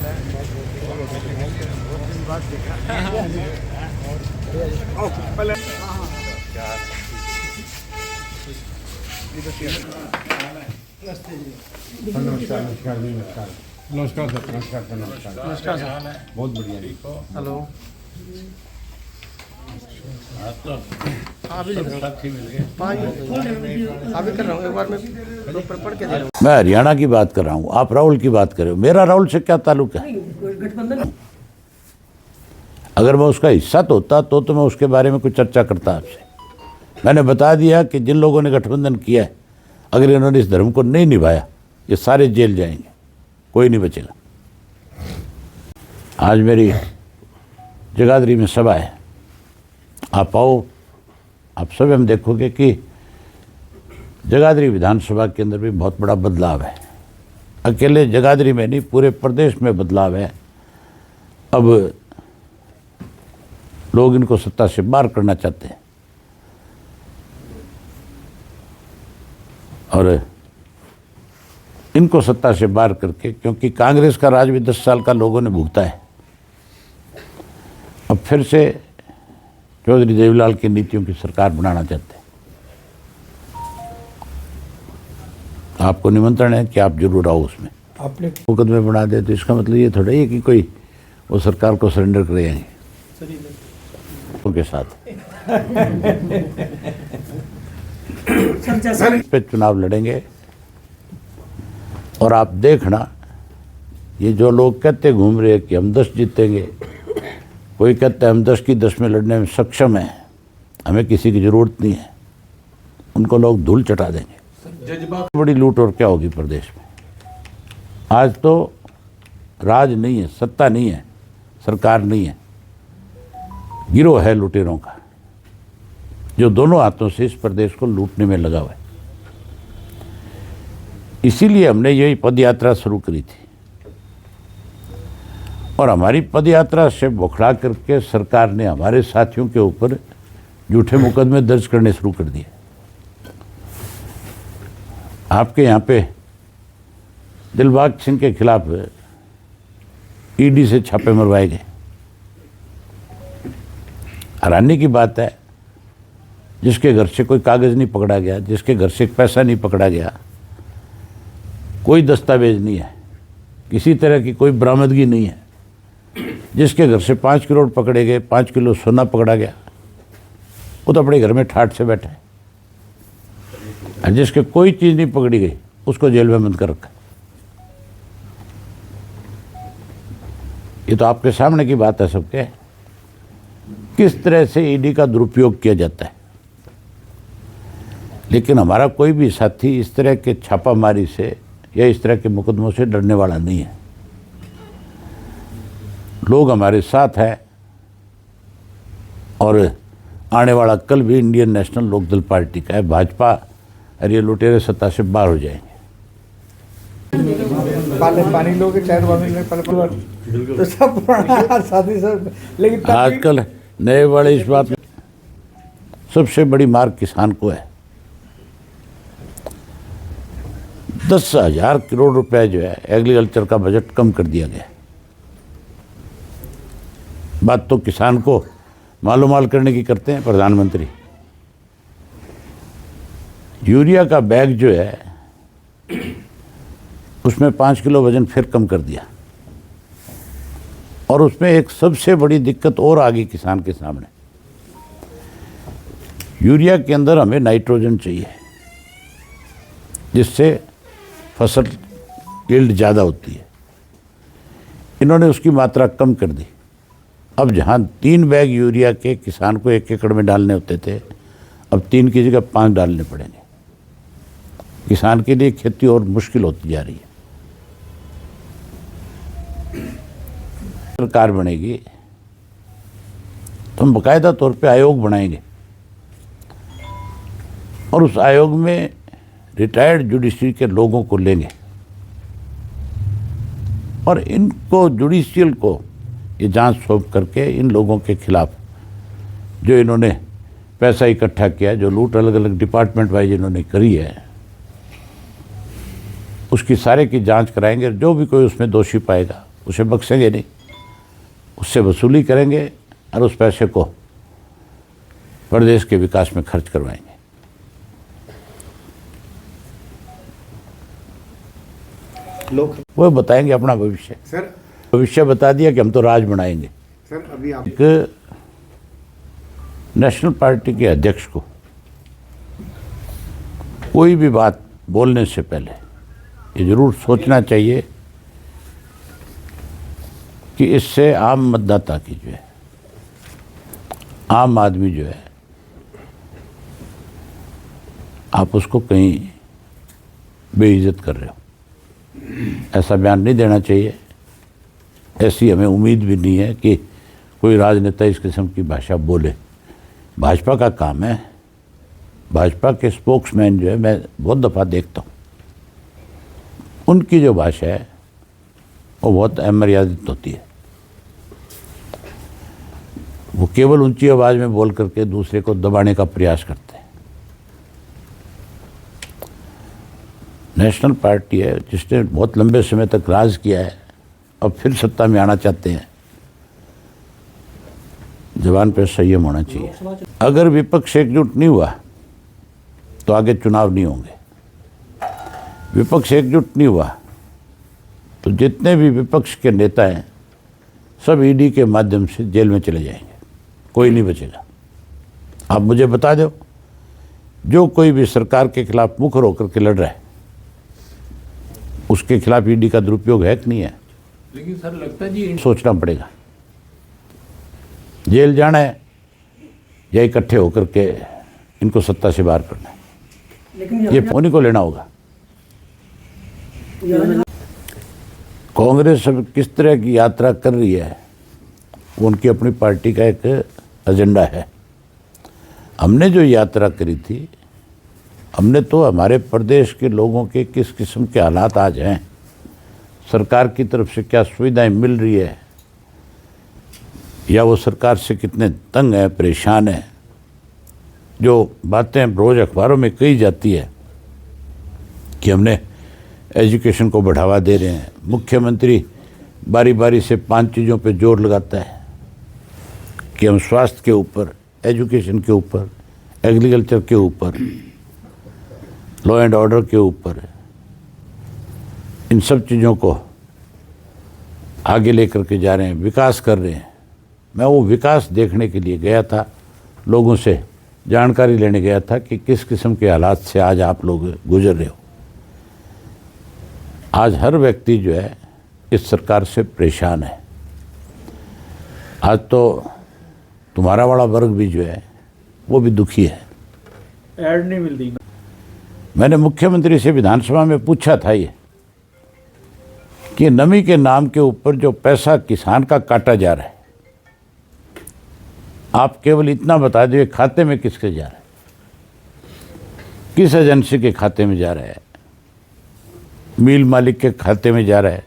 नमस्कार नमस्कार नमस्कार नमस्कार सर नमस्कार सर नमस्कार नमस्कार सर बहुत बढ़िया जी। हेलो अभी कर रहा हूँ, एक बार मैं पढ़ के दे रहा हूँ। मैं हरियाणा की बात कर रहा हूँ, आप राहुल की बात कर रहे हो। मेरा राहुल से क्या ताल्लुक है? गठबंधन अगर मैं उसका हिस्सा तो होता तो मैं उसके बारे में कुछ चर्चा करता आपसे। मैंने बता दिया कि जिन लोगों ने गठबंधन किया है, अगर इन्होंने इस धर्म को नहीं निभाया, ये सारे जेल जाएंगे, कोई नहीं बचेगा। आज मेरी जगाधरी में सभा है, आप आओ, आप सब हम देखोगे कि जगाधरी विधानसभा के अंदर भी बहुत बड़ा बदलाव है। अकेले जगाधरी में नहीं, पूरे प्रदेश में बदलाव है। अब लोग इनको सत्ता से बाहर करना चाहते हैं और इनको सत्ता से बाहर करके, क्योंकि कांग्रेस का राज भी 10 साल का लोगों ने भुगता है, अब फिर से चौधरी देवीलाल की नीतियों की सरकार बनाना चाहते हैं। आपको निमंत्रण है कि आप जरूर आओ उसमें। आपने मुकदमे बना दे तो इसका मतलब ये थोड़ा ही है कि कोई वो सरकार को सरेंडर करेंगे उनके साथ। पे चुनाव लड़ेंगे और आप देखना, ये जो लोग कहते घूम रहे हैं कि हम 10 जीतेंगे, कोई कहता है हम 10 की 10 में लड़ने में सक्षम हैं, हमें किसी की ज़रूरत नहीं है, उनको लोग धूल चटा देंगे। बड़ी लूट और क्या होगी प्रदेश में। आज तो राज नहीं है, सत्ता नहीं है, सरकार नहीं है, गिरोह है लुटेरों का, जो दोनों हाथों से इस प्रदेश को लूटने में लगा हुआ है। इसीलिए हमने यही पदयात्रा शुरू करी थी और हमारी पदयात्रा से बौखला करके सरकार ने हमारे साथियों के ऊपर झूठे मुकदमे दर्ज करने शुरू कर दिए। आपके यहाँ पे दिलबाग सिंह के खिलाफ ईडी से छापे मरवाए गए। हैरानी की बात है, जिसके घर से कोई कागज़ नहीं पकड़ा गया, जिसके घर से पैसा नहीं पकड़ा गया, कोई दस्तावेज नहीं है, किसी तरह की कोई बरामदगी नहीं है, जिसके घर से 5 करोड़ पकड़े गए, 5 किलो सोना पकड़ा गया, वो तो अपने घर में ठाठ से बैठा है। और जिसके कोई चीज़ नहीं पकड़ी गई, उसको जेल में बंद कर रखा। ये तो आपके सामने की बात है सबके, किस तरह से ईडी का दुरुपयोग किया जाता है। लेकिन हमारा कोई भी साथी इस तरह के छापामारी से या इस तरह के मुकदमों से डरने वाला नहीं है। लोग हमारे साथ हैं और आने वाला कल भी इंडियन नेशनल लोकदल पार्टी का है। भाजपा और ये लुटेरे सत्ता से बाहर हो जाएंगे। पानी लोगे चाय तो सब पुराना साथी सब, लेकिन आजकल नए वाले इस बात में सबसे बड़ी मार किसान को है। 10,000 करोड़ रुपए जो है एग्रीकल्चर का बजट कम कर दिया गया। बात तो किसान को मालूमाल करने की करते हैं प्रधानमंत्री। यूरिया का बैग जो है उसमें 5 किलो वजन फिर कम कर दिया और उसमें एक सबसे बड़ी दिक्कत और आ गई किसान के सामने। यूरिया के अंदर हमें नाइट्रोजन चाहिए, जिससे फसल यील्ड ज़्यादा होती है। इन्होंने उसकी मात्रा कम कर दी। अब जहाँ 3 बैग यूरिया के किसान को 1 एकड़ में डालने होते थे, अब 3 की जगह 5 डालने पड़ेंगे। किसान के लिए खेती और मुश्किल होती जा रही है। सरकार बनेगी तो हम बाकायदा तौर पे आयोग बनाएंगे और उस आयोग में रिटायर्ड जुडिशरी के लोगों को लेंगे और इनको जुडिशियल को ये जांच सौंप करके इन लोगों के खिलाफ जो इन्होंने पैसा इकट्ठा किया, जो लूट अलग अलग डिपार्टमेंट वाइज इन्होंने करी है, उसकी सारे की जांच कराएंगे। जो भी कोई उसमें दोषी पाएगा उसे बख्शेंगे नहीं, उससे वसूली करेंगे और उस पैसे को प्रदेश के विकास में खर्च करवाएंगे। लोग वो बताएंगे अपना भविष्य। सर भविष्य बता दिया कि हम तो राज बनाएंगे। सर अभी आप एक नेशनल पार्टी के अध्यक्ष को कोई भी बात बोलने से पहले ये जरूर सोचना चाहिए कि इससे आम मतदाता की जो है, आम आदमी जो है, आप उसको कहीं बेइज्जत कर रहे हो। ऐसा बयान नहीं देना चाहिए। ऐसी हमें उम्मीद भी नहीं है कि कोई राजनेता इस किस्म की भाषा बोले। भाजपा का काम है, भाजपा के स्पोक्समैन जो है, मैं बहुत दफ़ा देखता हूँ, उनकी जो भाषा है वो बहुत अमर्यादित होती है। वो केवल ऊंची आवाज़ में बोल करके दूसरे को दबाने का प्रयास करते हैं। नेशनल पार्टी है जिसने बहुत लंबे समय तक राज किया है, अब फिर सत्ता में आना चाहते हैं। जवान पे संयम होना चाहिए। अगर विपक्ष एकजुट नहीं हुआ तो आगे चुनाव नहीं होंगे। विपक्ष एकजुट नहीं हुआ तो जितने भी विपक्ष के नेता हैं सब ईडी के माध्यम से जेल में चले जाएंगे, कोई नहीं बचेगा। आप मुझे बता दो, जो कोई भी सरकार के खिलाफ मुखर होकर के लड़ रहा है उसके खिलाफ ईडी का दुरुपयोग है कि नहीं है? लेकिन सर लगता है जी सोचना पड़ेगा। जेल जाना है या इकट्ठे होकर के इनको सत्ता से बाहर करना है, ये उन्हीं को लेना होगा। कांग्रेस अब किस तरह की यात्रा कर रही है, उनकी अपनी पार्टी का एक एजेंडा है। हमने जो यात्रा करी थी, हमने तो हमारे प्रदेश के लोगों के किस किस्म के हालात आज हैं, सरकार की तरफ से क्या सुविधाएं मिल रही है, या वो सरकार से कितने तंग हैं, परेशान हैं, जो बातें रोज़ अखबारों में कही जाती है कि हमने एजुकेशन को बढ़ावा दे रहे हैं। मुख्यमंत्री बारी बारी से 5 चीज़ों पे जोर लगाता है कि हम स्वास्थ्य के ऊपर, एजुकेशन के ऊपर, एग्रीकल्चर के ऊपर, लॉ एंड ऑर्डर के ऊपर, इन सब चीज़ों को आगे लेकर के जा रहे हैं, विकास कर रहे हैं। मैं वो विकास देखने के लिए गया था, लोगों से जानकारी लेने गया था कि किस किस्म के हालात से आज आप लोग गुजर रहे हो। आज हर व्यक्ति जो है इस सरकार से परेशान है। आज तो तुम्हारा वाला वर्ग भी जो है वो भी दुखी है। ऐड नहीं मिलती। मैंने मुख्यमंत्री से विधानसभा में पूछा था ये कि नमी के नाम के ऊपर जो पैसा किसान का काटा जा रहा है, आप केवल इतना बता दीजिए खाते में किसके जा रहा है, किस एजेंसी के खाते में जा रहा है, मिल मालिक के खाते में जा रहा है,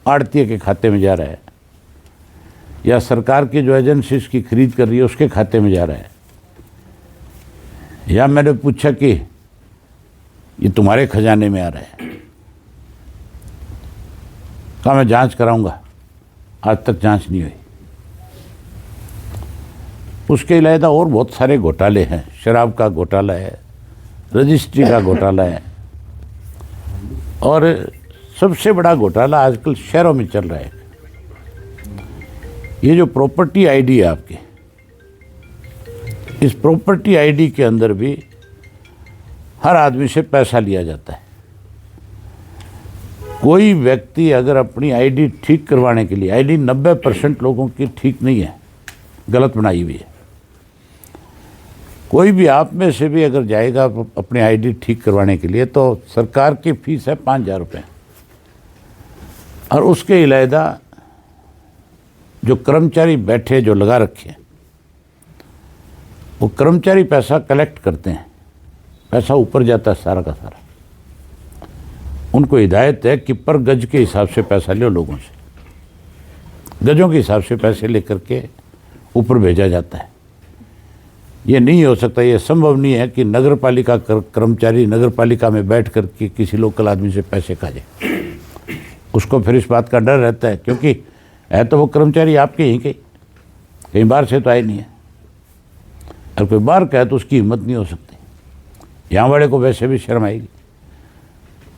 आड़तीय के खाते में जा रहा है, या सरकार की जो एजेंसी इसकी खरीद कर रही है उसके खाते में जा रहा है। या मैंने पूछा कि ये तुम्हारे खजाने में आ रहा है, कहा मैं जांच कराऊंगा, आज तक जांच नहीं हुई। उसके अलावा और बहुत सारे घोटाले हैं, शराब का घोटाला है, रजिस्ट्री का घोटाला है, और सबसे बड़ा घोटाला आजकल शहरों में चल रहा है। ये जो प्रॉपर्टी आईडी है आपकी, इस प्रॉपर्टी आईडी के अंदर भी हर आदमी से पैसा लिया जाता है। कोई व्यक्ति अगर अपनी आईडी ठीक करवाने के लिए, आईडी 90% लोगों की ठीक नहीं है, गलत बनाई हुई है, कोई भी आप में से भी अगर जाएगा अपनी आईडी ठीक करवाने के लिए तो सरकार की फीस है 5,000 रुपये। और उसके अलावा जो कर्मचारी बैठे जो लगा रखे हैं, वो कर्मचारी पैसा कलेक्ट करते हैं, पैसा ऊपर जाता है सारा का सारा। उनको हिदायत है कि पर गज के हिसाब से पैसा लो लोगों से, गजों के हिसाब से पैसे लेकर के ऊपर भेजा जाता है। ये नहीं हो सकता, ये संभव नहीं है कि नगर पालिका कर्मचारी नगर पालिका में बैठ कर के किसी लोकल आदमी से पैसे खा जाए। उसको फिर इस बात का डर रहता है, क्योंकि है तो वो कर्मचारी आपके ही कहीं बाहर से तो आए नहीं है। अगर कोई बाहर का है तो उसकी हिम्मत नहीं हो सकती, यहाँ वाले को वैसे भी शर्म आएगी।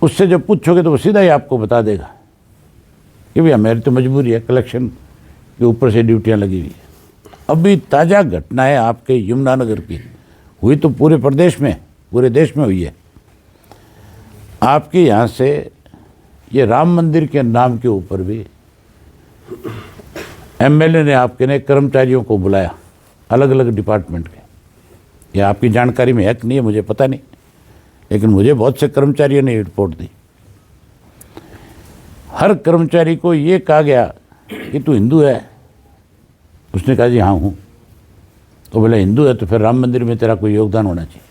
उससे जब पूछोगे तो वो सीधा ही आपको बता देगा कि भैया मेरी तो मजबूरी है, कलेक्शन के ऊपर से ड्यूटियाँ लगी हुई है। अभी ताज़ा घटना है आपके यमुनानगर की, हुई तो पूरे प्रदेश में, पूरे देश में हुई है। आपके यहाँ से ये राम मंदिर के नाम के ऊपर भी एमएलए ने आपके ने कर्मचारियों को बुलाया, अलग अलग डिपार्टमेंट के। ये आपकी जानकारी में है कि नहीं है मुझे पता नहीं, लेकिन मुझे बहुत से कर्मचारियों ने रिपोर्ट दी। हर कर्मचारी को ये कहा गया कि तू हिंदू है। उसने कहा जी हाँ हूँ। तो बोले हिंदू है तो फिर राम मंदिर में तेरा कोई योगदान होना चाहिए।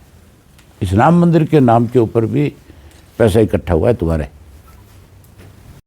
इस राम मंदिर के नाम के ऊपर भी पैसा इकट्ठा हुआ है तुम्हारे।